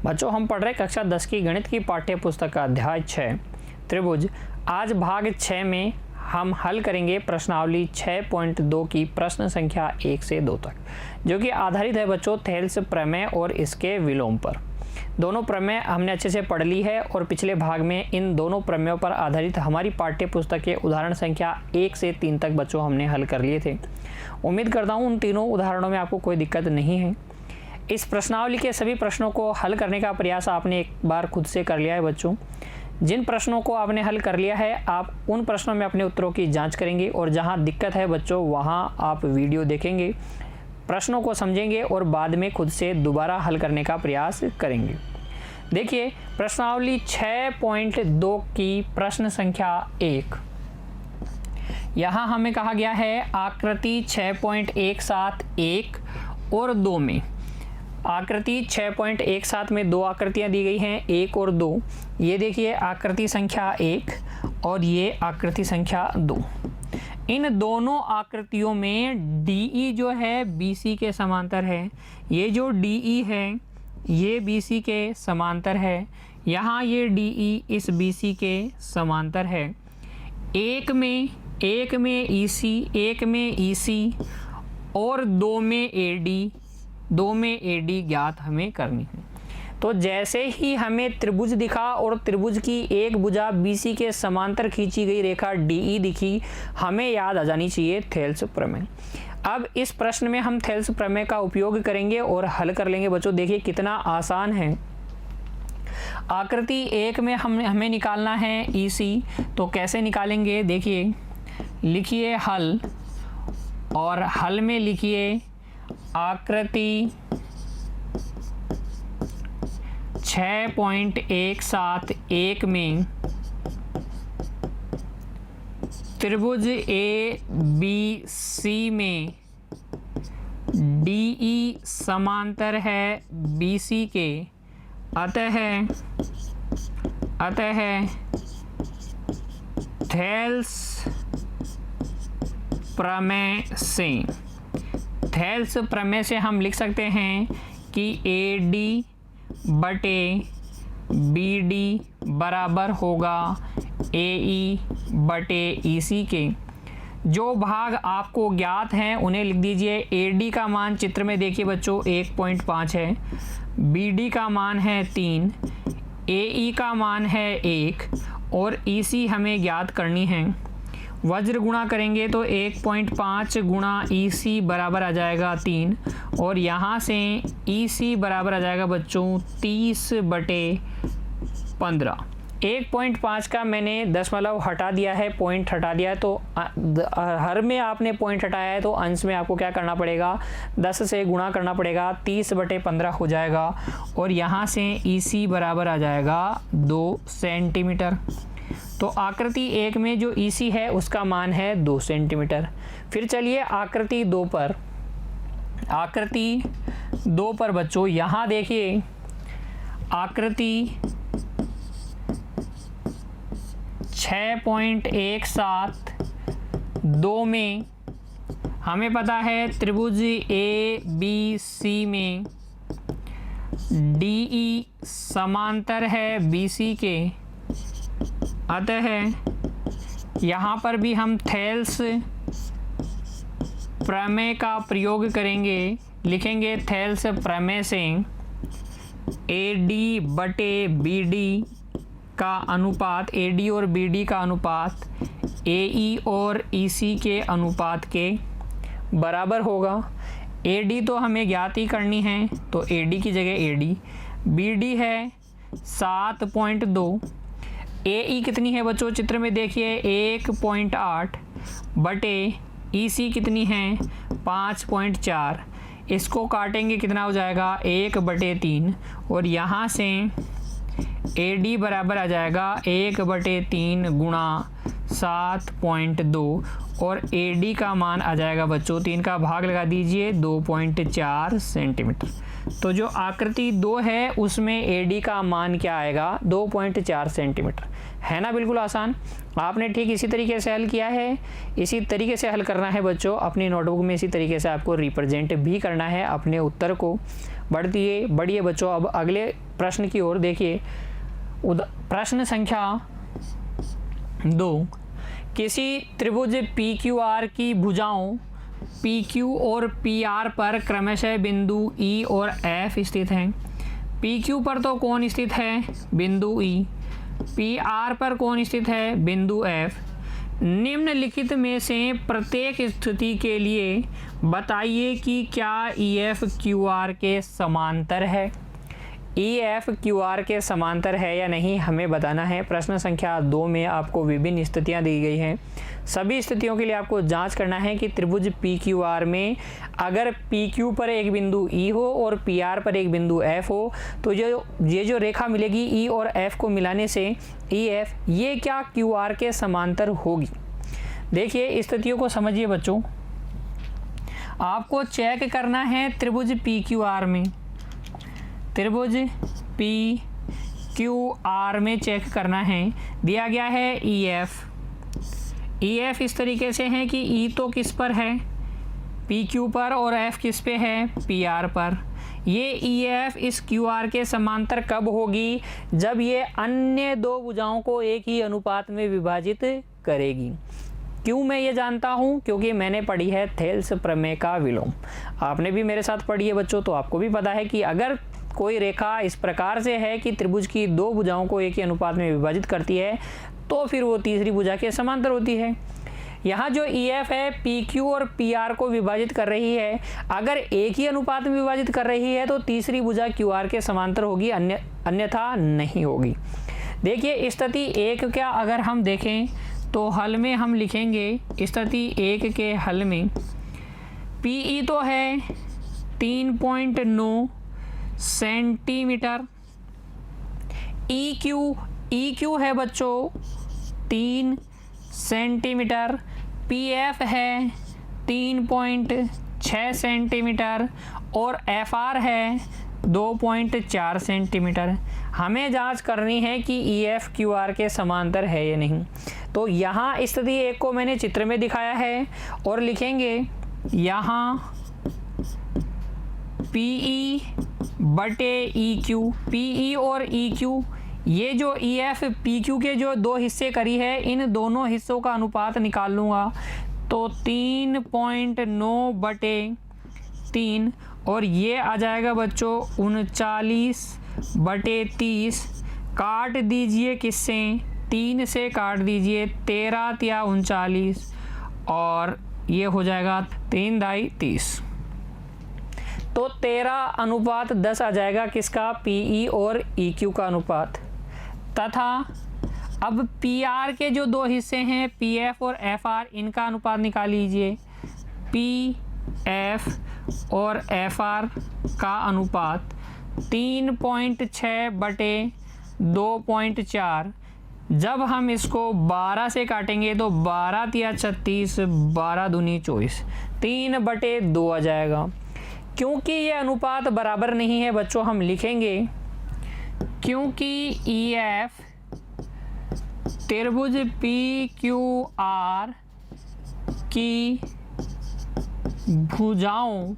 बच्चों हम पढ़ रहे कक्षा 10 की गणित की पाठ्य पुस्तक का अध्याय 6 त्रिभुज। आज भाग 6 में हम हल करेंगे प्रश्नावली 6.2 की प्रश्न संख्या 1 से 2 तक, जो कि आधारित है बच्चों थेल्स प्रमेय और इसके विलोम पर। दोनों प्रमेय हमने अच्छे से पढ़ ली है और पिछले भाग में इन दोनों प्रमेयों पर आधारित हमारी पाठ्य पुस्तक के उदाहरण संख्या 1 से 3 तक बच्चों हमने हल कर लिए थे। उम्मीद करता हूँ उन तीनों उदाहरणों में आपको कोई दिक्कत नहीं है। इस प्रश्नावली के सभी प्रश्नों को हल करने का प्रयास आपने एक बार खुद से कर लिया है बच्चों। जिन प्रश्नों को आपने हल कर लिया है आप उन प्रश्नों में अपने उत्तरों की जांच करेंगे और जहां दिक्कत है बच्चों वहां आप वीडियो देखेंगे, प्रश्नों को समझेंगे और बाद में खुद से दोबारा हल करने का प्रयास करेंगे। देखिए प्रश्नावली 6.2 की प्रश्न संख्या 1। यहाँ हमें कहा गया है आकृति 6.171 और 2 में। आकृति 6.17 में दो आकृतियां दी गई हैं, 1 और 2। ये देखिए आकृति संख्या 1 और ये आकृति संख्या 2। इन दोनों आकृतियों में DE जो है BC के समांतर है। ये जो DE है ये BC के समांतर है। यहाँ ये DE इस BC के समांतर है। एक में EC, एक में EC और 2 में AD ज्ञात हमें करनी है। तो जैसे ही हमें त्रिभुज दिखा और त्रिभुज की एक भुजा BC के समांतर खींची गई रेखा DE दिखी, हमें याद आ जानी चाहिए थेल्स प्रमेय। अब इस प्रश्न में हम थेल्स प्रमेय का उपयोग करेंगे और हल कर लेंगे बच्चों। देखिए कितना आसान है। आकृति 1 में हमें निकालना है EC, तो कैसे निकालेंगे देखिए, लिखिए हल और हल में लिखिए आकृति 6.171 में त्रिभुज ABC में DE समांतर है BC के, अतः थेल्स प्रमेय से हम लिख सकते हैं कि AD बटे BD बराबर होगा AE बटे EC के। जो भाग आपको ज्ञात हैं उन्हें लिख दीजिए। AD का मान चित्र में देखिए बच्चों 1.5 है, BD का मान है 3, AE का मान है 1 और EC हमें ज्ञात करनी है। वज्र गुणा करेंगे तो 1.5 गुणा EC बराबर आ जाएगा 3 और यहाँ से EC बराबर आ जाएगा बच्चों 30/15। 1.5 का मैंने दशमलव हटा दिया है, पॉइंट हटा दिया है, तो हर में आपने पॉइंट हटाया है तो अंश में आपको क्या करना पड़ेगा, 10 से गुणा करना पड़ेगा, 30/15 हो जाएगा और यहाँ से EC बराबर आ जाएगा 2 सेंटीमीटर। तो आकृति 1 में जो EC है उसका मान है 2 सेंटीमीटर। फिर चलिए आकृति 2 पर। आकृति 2 पर बच्चों यहाँ देखिए आकृति 6.172 में हमें पता है त्रिभुज ABC में DE समांतर है BC के, अतः यहाँ पर भी हम थेल्स प्रमेय का प्रयोग करेंगे। लिखेंगे थेल्स प्रमेय से AD बटे BD का अनुपात, AD और BD का अनुपात AE और EC के अनुपात के बराबर होगा। AD तो हमें ज्ञात ही करनी है तो AD की जगह AD, BD है 7.2, AE कितनी है बच्चों चित्र में देखिए 1.8 बटे EC कितनी है 5.4। इसको काटेंगे कितना हो जाएगा 1/3 और यहाँ से AD बराबर आ जाएगा 1/3 गुणा 7.2 और AD का मान आ जाएगा बच्चों 3 का भाग लगा दीजिए 2.4 सेंटीमीटर। तो जो आकृति 2 है उसमें AD का मान क्या आएगा 2.4 सेंटीमीटर। है ना बिल्कुल आसान। आपने ठीक इसी तरीके से हल किया है, इसी तरीके से हल करना है बच्चों। अपनी नोटबुक में इसी तरीके से आपको रिप्रेजेंट भी करना है अपने उत्तर को। बढ़िए बच्चों। अब अगले प्रश्न की ओर देखिए। प्रश्न संख्या 2, किसी त्रिभुज PQR की भुजाओं PQ और PR पर क्रमशः बिंदु E और F स्थित हैं। PQ पर तो कौन स्थित है? बिंदु E। PR पर कौन स्थित है? बिंदु F। निम्नलिखित में से प्रत्येक स्थिति के लिए बताइए कि क्या EF QR के समांतर है। EF QR के समांतर है या नहीं हमें बताना है। प्रश्न संख्या 2 में आपको विभिन्न स्थितियां दी गई हैं। सभी स्थितियों के लिए आपको जांच करना है कि त्रिभुज PQR में अगर PQ पर एक बिंदु E हो और PR पर एक बिंदु F हो तो ये जो रेखा मिलेगी E और F को मिलाने से EF ये क्या QR के समांतर होगी। देखिए स्थितियों को समझिए बच्चों। आपको चेक करना है त्रिभुज PQR में, त्रिभुज PQR में चेक करना है। दिया गया है EF इस तरीके से है कि E तो किस पर है? PQ पर, और F किस पे है? PR पर। ये EF इस QR के समांतर कब होगी? जब ये अन्य दो भुजाओं को एक ही अनुपात में विभाजित करेगी। क्यों मैं ये जानता हूँ? क्योंकि मैंने पढ़ी है थेल्स प्रमेय का विलोम। आपने भी मेरे साथ पढ़ी है बच्चों, तो आपको भी पता है कि अगर कोई रेखा इस प्रकार से है कि त्रिभुज की दो भुजाओं को एक ही अनुपात में विभाजित करती है तो फिर वो तीसरी भुजा के समांतर होती है। यहाँ जो EF है PQ और PR को विभाजित कर रही है, अगर एक ही अनुपात में विभाजित कर रही है तो तीसरी भुजा QR के समांतर होगी, अन्यथा नहीं होगी। देखिए स्थिति 1 क्या अगर हम देखें तो हल में हम लिखेंगे, स्थिति 1 के हल में PE तो है 3.9 सेंटीमीटर, EQ है बच्चों 3 सेंटीमीटर, PF है 3.6 सेंटीमीटर और FR है 2.4 सेंटीमीटर। हमें जांच करनी है कि EF QR के समांतर है या नहीं। तो यहाँ स्थिति 1 को मैंने चित्र में दिखाया है और लिखेंगे यहाँ PE बटे EQ। PE और EQ ये जो EF PQ के जो दो हिस्से करी है, इन दोनों हिस्सों का अनुपात निकाल लूँगा तो 3.9 बटे 3 और ये आ जाएगा बच्चों 39 बटे 30। काट दीजिए किससे? 3 से काट दीजिए, 13 या 39 और ये हो जाएगा 3 दाई 30। तो 13:10 आ जाएगा किसका? PE और EQ का अनुपात। तथा अब PR के जो दो हिस्से हैं PF और FR, इनका अनुपात निकाल लीजिए। PF और FR का अनुपात 3.6 बटे 2.4। जब हम इसको 12 से काटेंगे तो 12 या 36, 12 दूनी 24, 3 बटे 2 आ जाएगा। क्योंकि ये अनुपात बराबर नहीं है बच्चों, हम लिखेंगे क्योंकि EF त्रिभुज PQR की भुजाओं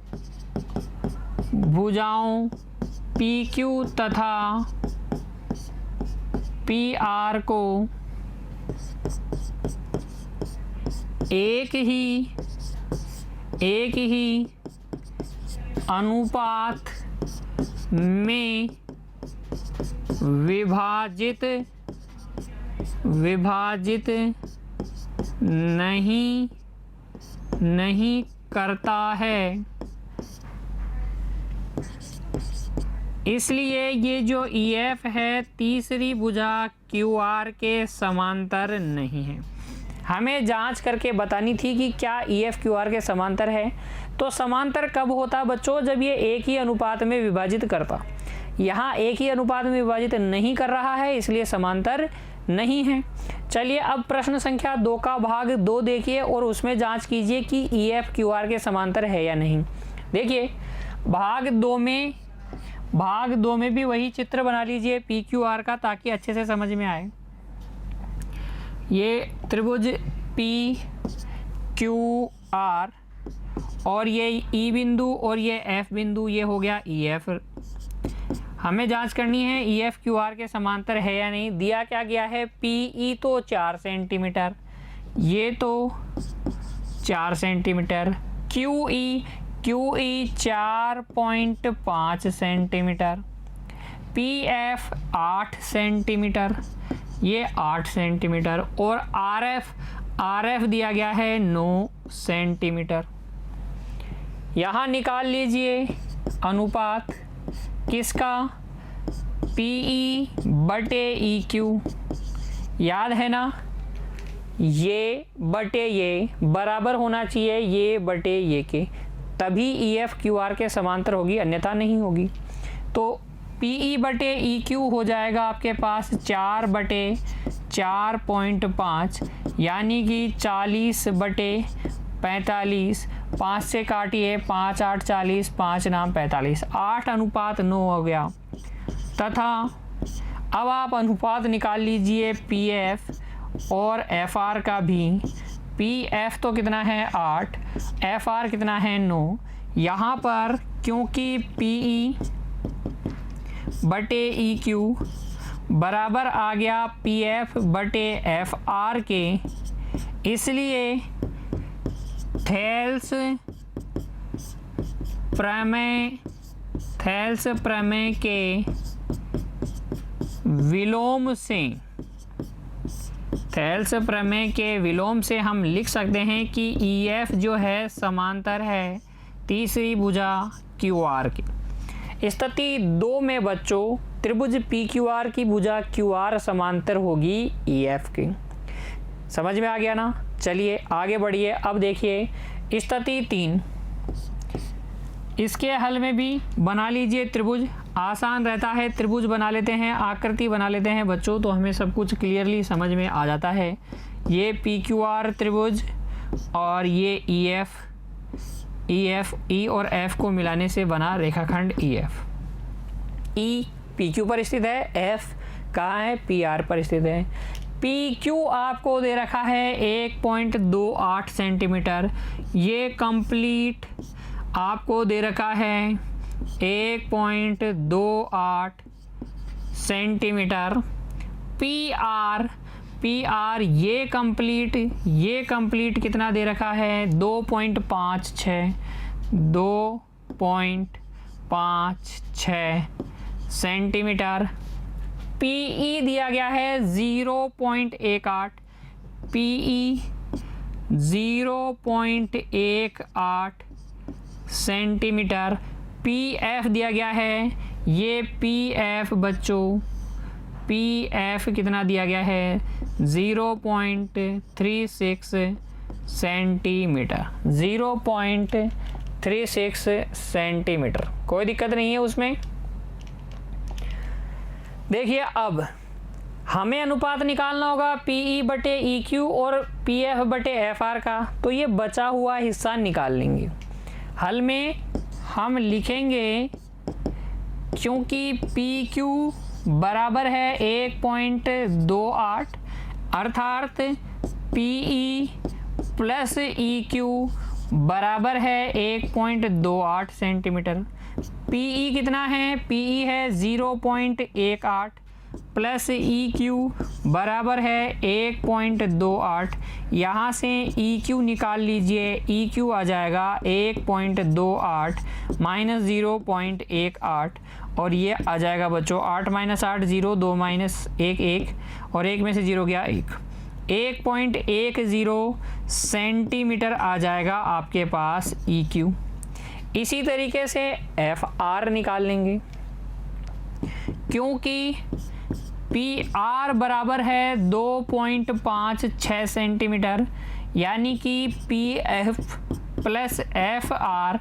PQ तथा PR को एक ही अनुपात में विभाजित नहीं करता है, इसलिए ये जो EF है तीसरी भुजा QR के समांतर नहीं है। हमें जांच करके बतानी थी कि क्या EF QR के समांतर है। तो समांतर कब होता बच्चों? जब ये एक ही अनुपात में विभाजित करता। यहाँ एक ही अनुपात में विभाजित नहीं कर रहा है, इसलिए समांतर नहीं है। चलिए अब प्रश्न संख्या 2 का भाग 2 देखिए और उसमें जांच कीजिए कि EF QR के समांतर है या नहीं। देखिए भाग 2 में भी वही चित्र बना लीजिए PQR का, ताकि अच्छे से समझ में आए। ये त्रिभुज PQR और ये ई बिंदु और ये एफ बिंदु, ये हो गया ई एफ। हमें जांच करनी है ई एफ क्यू आर के समांतर है या नहीं। दिया क्या गया है, पी ई तो 4 सेंटीमीटर, ये तो 4 centimetre, Q E 4.5 centimetre, P F 8 centimetre, ये 8 सेंटीमीटर, और आर एफ दिया गया है 9 सेंटीमीटर। यहाँ निकाल लीजिए अनुपात किसका, पी ई बटे ई क्यू, याद है ना, ये बटे ये बराबर होना चाहिए ये बटे ये के, तभी ई एफ क्यू आर के समांतर होगी, अन्यथा नहीं होगी। तो पी ई बटे ई क्यू हो जाएगा आपके पास 4 बटे 4.5, यानी कि 40 बटे 45, 5 से काटिए, 5 8 40, 5 9 45, 8:9 हो गया। तथा अब आप अनुपात निकाल लीजिए पी एफ और एफ आर का भी। पी एफ तो कितना है 8, एफ आर कितना है 9। यहाँ पर क्योंकि पी ई बटे ई क्यू बराबर आ गया पी एफ बटे एफ आर के, इसलिए थेल्स प्रमेय के विलोम से, थेल्स प्रमेय के विलोम से हम लिख सकते हैं कि ई एफ जो है समांतर है तीसरी भुजा क्यू आर की। स्थिति 2 में बच्चों त्रिभुज पी क्यू आर की भुजा क्यू आर समांतर होगी ई एफ की। समझ में आ गया ना। चलिए आगे बढ़िए। अब देखिए स्थिति 3, इसके हल में भी बना लीजिए त्रिभुज, आसान रहता है। त्रिभुज बना लेते हैं, आकृति बना लेते हैं बच्चों, तो हमें सब कुछ क्लियरली समझ में आ जाता है। ये पी क्यू आर त्रिभुज और ये ई एफ, ई और एफ को मिलाने से बना रेखाखंड E F. E P Q पर स्थित है, एफ कहाँ है, पी आर पर स्थित है। पी क्यू आपको दे रखा है 1.28 सेंटीमीटर, ये कंप्लीट आपको दे रखा है 1.28 सेंटीमीटर। पी आर ये कंप्लीट कितना दे रखा है 2.56 सेंटीमीटर। पीई दिया गया है 0.18, पीई 0.18 सेंटीमीटर। पीएफ दिया गया है, ये पीएफ बच्चों, पीएफ कितना दिया गया है 0.36 सेंटीमीटर, 0.36 सेंटीमीटर। कोई दिक्कत नहीं है उसमें। देखिए अब हमें अनुपात निकालना होगा पीई बटे ई क्यू और पीएफ बटे एफ आर का, तो ये बचा हुआ हिस्सा निकाल लेंगे। हल में हम लिखेंगे क्योंकि पी क्यू बराबर है 1.28, अर्थात पीई प्लस ई क्यू बराबर है 1.28 सेंटीमीटर। पीई कितना है, पीई है 0.18 प्लस ई क्यू बराबर है 1.28। यहाँ से ई क्यू निकाल लीजिए, ई क्यू आ जाएगा 1.28 माइनस 0.18 और ये आ जाएगा बच्चों 8 माइनस 8 0, 2 माइनस 1 1 और 1 में से 0 गया 1.10 सेंटीमीटर आ जाएगा आपके पास ई क्यू। इसी तरीके से एफ आर निकाल लेंगे क्योंकि पी आर बराबर है 2.56 सेंटीमीटर, यानी कि P F plus F R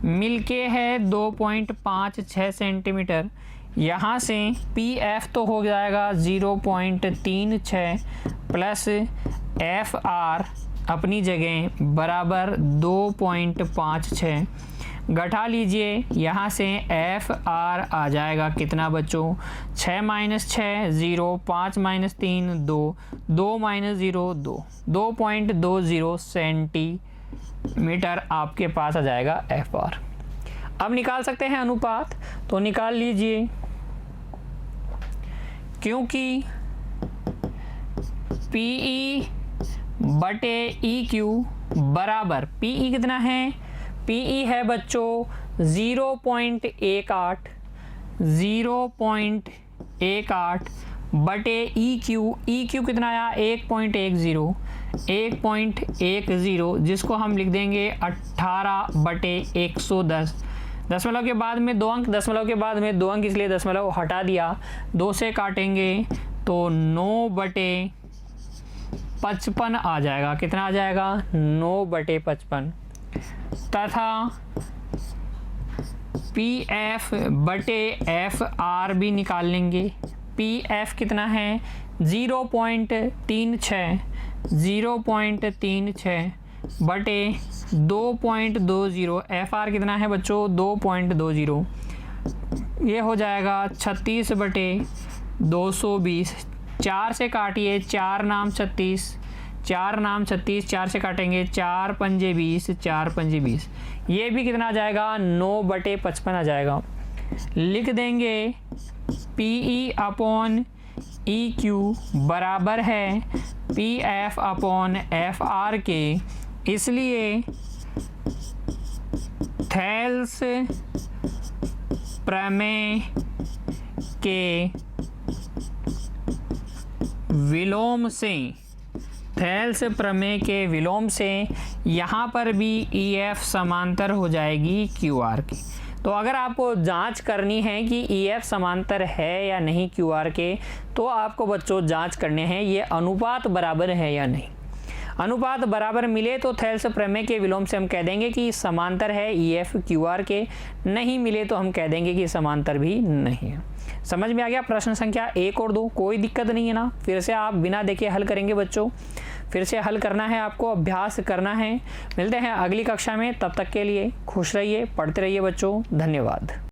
मिलके है 2.56 सेंटीमीटर। यहाँ से पी एफ तो हो जाएगा 0.36 प्लस एफ आर अपनी जगह बराबर 2.56। घटा लीजिए, यहाँ से एफ आर आ जाएगा कितना बच्चों 6 minus 6 0, 5 minus 3 2, 2 minus 0 2, 2.20 centimetre. Metre आपके पास आ जाएगा एफ बार। अब निकाल सकते हैं अनुपात, तो निकाल लीजिए। क्योंकि PE बटे EQ बराबर, PE कितना है, PE है बच्चों 0.18 बटे EQ कितना आया 1.10, जिसको हम लिख देंगे 18 बटे 110। दशमलव के बाद में 2 अंक, दशमलव के बाद में 2 अंक, इसलिए दशमलव हटा दिया, 2 से काटेंगे तो 9 बटे 55 आ जाएगा। कितना आ जाएगा 9 बटे 55। तथा PF बटे FR भी निकाल लेंगे। PF कितना है 0.36 बटे 2.20। FR कितना है बच्चों 2.20, ये हो जाएगा 36 बटे 220। 4 से काटिए, 4 नाम 36, 4 से काटेंगे 4 पंजे 20, ये भी कितना आ जाएगा 9 बटे 55 आ जाएगा। लिख देंगे PE अपॉन EQ बराबर है PF अपॉन FR के, इसलिए थेल्स प्रमेय के विलोम से यहाँ पर भी EF समांतर हो जाएगी QR के। तो अगर आपको जांच करनी है कि EF समांतर है या नहीं QR के, तो आपको बच्चों जांच करने हैं ये अनुपात बराबर है या नहीं। अनुपात बराबर मिले तो थेल्स प्रमेय के विलोम से हम कह देंगे कि समांतर है EF QR के, नहीं मिले तो हम कह देंगे कि समांतर भी नहीं है। समझ में आ गया? प्रश्न संख्या 1 और 2 कोई दिक्कत नहीं है ना। फिर से आप बिना देखे हल करेंगे बच्चों, फिर से हल करना है आपको, अभ्यास करना है। मिलते हैं अगली कक्षा में, तब तक के लिए खुश रहिए, पढ़ते रहिए बच्चों। धन्यवाद।